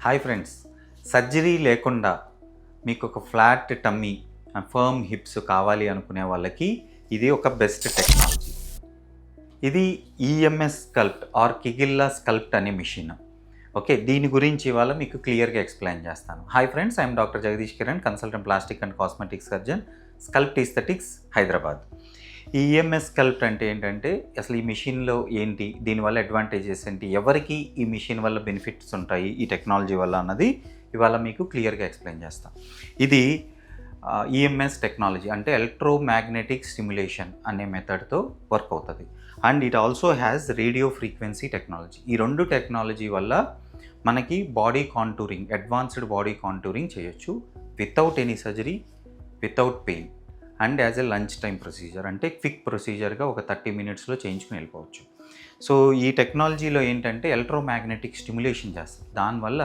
Hi friends, surgery లేకుండా మీకు ఒక ఫ్లాట్ టమ్మీ ఫర్మ్ హిప్స్ కావాలి అనుకునే వాళ్ళకి ఇది ఒక బెస్ట్ టెక్నాలజీ. ఇది ఈఎంఎస్ స్కల్ప్ట్ ఆర్ కిగిల్లా స్కల్ప్ట్ అనే మిషన్. ఓకే, దీని గురించి ఇవాళ మీకు క్లియర్గా ఎక్స్ప్లెయిన్ చేస్తాను. Hi friends, I'm doctor Jagadish Kiran, consultant plastic and cosmetic surgeon, sculpt aesthetics, Hyderabad. ఈ ఈఎంఎస్ స్కల్ప్ట్ అంటే ఏంటంటే అసలు ఈ మిషన్లో ఏంటి, దీనివల్ల అడ్వాంటేజెస్ ఏంటి, ఎవరికి ఈ మిషన్ వల్ల బెనిఫిట్స్ ఉంటాయి ఈ టెక్నాలజీ వల్ల అన్నది ఇవాళ మీకు క్లియర్గా ఎక్స్ప్లెయిన్ చేస్తాం. ఇది ఈఎంఎస్ టెక్నాలజీ అంటే ఎలక్ట్రోమాగ్నెటిక్ స్టిమ్యులేషన్ అనే మెథడ్తో వర్క్ అవుతుంది. And it also has radio frequency technology. ఈ రెండు టెక్నాలజీ వల్ల మనకి body contouring, advanced body contouring చేయొచ్చు without any surgery, without pain and as a lunch time procedure, అంటే క్విక్ ప్రొసీజర్గా ఒక 30 మినిట్స్లో చేయించుకుని వెళ్ళిపోవచ్చు. సో ఈ టెక్నాలజీలో ఏంటంటే ఎలక్ట్రోమాగ్నెటిక్ స్టిమ్యులేషన్ చేస్తుంది. దానివల్ల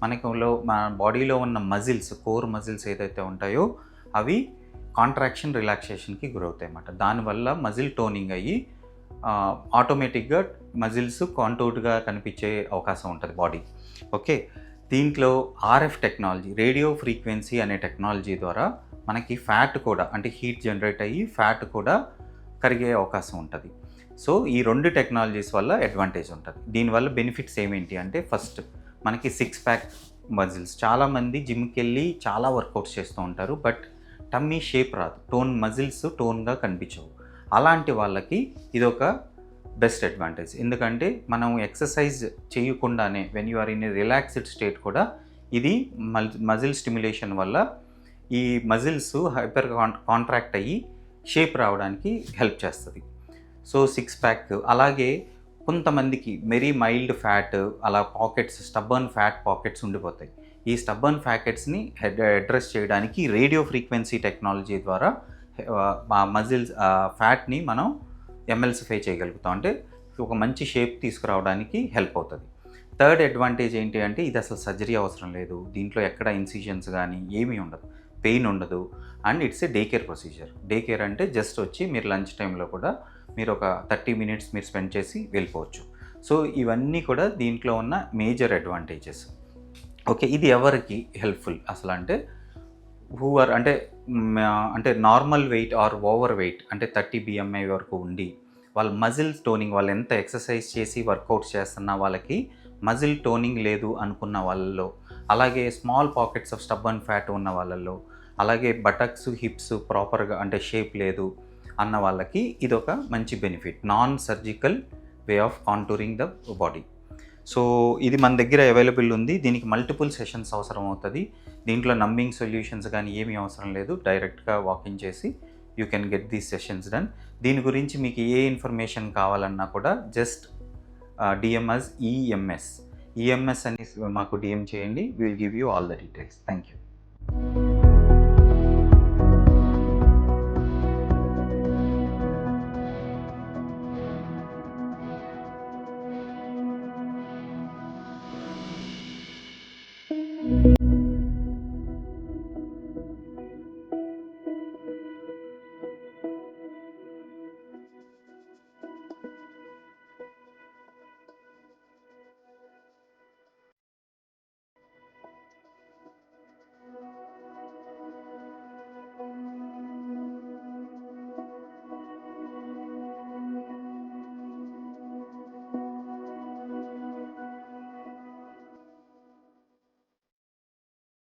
మన బాడీలో ఉన్న మజిల్స్, కోర్ మజిల్స్ ఏదైతే ఉంటాయో అవి కాంట్రాక్షన్, రిలాక్సేషన్కి గురవుతాయి అన్నమాట. దానివల్ల మజిల్ టోనింగ్ అయ్యి ఆటోమేటిక్గా మజిల్స్ కాంటూర్డ్గా కనిపించే అవకాశం ఉంటుంది బాడీ. ఓకే, దీంట్లో ఆర్ఎఫ్ టెక్నాలజీ, రేడియో ఫ్రీక్వెన్సీ అనే టెక్నాలజీ ద్వారా మనకి ఫ్యాట్ కూడా, అంటే హీట్ జనరేట్ అయ్యి ఫ్యాట్ కూడా కరిగే అవకాశం ఉంటుంది. సో ఈ రెండు టెక్నాలజీస్ వల్ల అడ్వాంటేజ్ ఉంటుంది. దీనివల్ల బెనిఫిట్స్ ఏమేంటి అంటే, ఫస్ట్ మనకి 6 ప్యాక్ మజిల్స్. చాలామంది జిమ్కి వెళ్ళి చాలా వర్కౌట్స్ చేస్తూ ఉంటారు, బట్ టమ్మీ షేప్ రాదు, మజిల్స్ టోన్గా కనిపించవు. అలాంటి వాళ్ళకి ఇది ఒక బెస్ట్ అడ్వాంటేజ్. ఎందుకంటే మనం ఎక్సర్సైజ్ చేయకుండానే when you are in a relaxed state కూడా ఇది మజిల్ స్టిమ్యులేషన్ వల్ల ఈ మజిల్స్ హైపర్ కాంట్రాక్ట్ అయ్యి షేప్ రావడానికి హెల్ప్ చేస్తుంది. So 6 pack. అలాగే కొంతమందికి వెరీ మైల్డ్ ఫ్యాట్, అలా పాకెట్స్, స్టబ్బర్న్ ఫ్యాట్ పాకెట్స్ ఉండిపోతాయి. ఈ స్టబ్బర్న్ ఫ్యాకెట్స్ని అడ్రస్ చేయడానికి రేడియో ఫ్రీక్వెన్సీ టెక్నాలజీ ద్వారా మజిల్స్ ఫ్యాట్ని మనం ఎమ్ఎల్సిఫై చేయగలుగుతాం, అంటే ఒక మంచి షేప్ తీసుకురావడానికి హెల్ప్ అవుతుంది. థర్డ్ అడ్వాంటేజ్ ఏంటి అంటే, ఇది అసలు సర్జరీ అవసరం లేదు, దీంట్లో ఎక్కడ ఇన్సిజన్స్ కానీ ఏమీ ఉండదు, పెయిన్ ఉండదు, and it's a day care procedure. Day care అంటే జస్ట్ వచ్చి మీరు లంచ్ టైంలో కూడా మీరు ఒక 30 మినిట్స్ మీరు స్పెండ్ చేసి వెళ్ళిపోవచ్చు. సో ఇవన్నీ కూడా దీంట్లో ఉన్న మేజర్ అడ్వాంటేజెస్. ఓకే, ఇది ఎవరికి హెల్ప్ఫుల్ అసలు అంటే, అంటే normal weight or overweight, అంటే 30 BMI వరకు ఉండి వాళ్ళ మజిల్ టోనింగ్, వాళ్ళు ఎంత ఎక్సర్సైజ్ చేసి వర్కౌట్స్ చేస్తున్న వాళ్ళకి మజిల్ టోనింగ్ లేదు అనుకున్న వాళ్ళలో, అలాగే small pockets of stubborn fat ఉన్న వాళ్ళల్లో, అలాగే బటక్స్, హిప్స్ ప్రాపర్గా అంటే షేప్ లేదు అన్న వాళ్ళకి ఇది ఒక మంచి benefit. Non surgical way of contouring the body. So ఇది మన దగ్గర అవైలబుల్ ఉంది. దీనికి మల్టిపుల్ సెషన్స్ అవసరం అవుతుంది. దీంట్లో నమ్మింగ్ సొల్యూషన్స్ కానీ ఏమీ అవసరం లేదు, డైరెక్ట్గా వాకింగ్ చేసి you can get these sessions done. దీని గురించి మీకు ఏ ఇన్ఫర్మేషన్ కావాలన్నా కూడా జస్ట్ డిఎంఎస్ ఈఎంఎస్ అని మాకు డిఎం చేయండి. Will give you all the details. Thank you.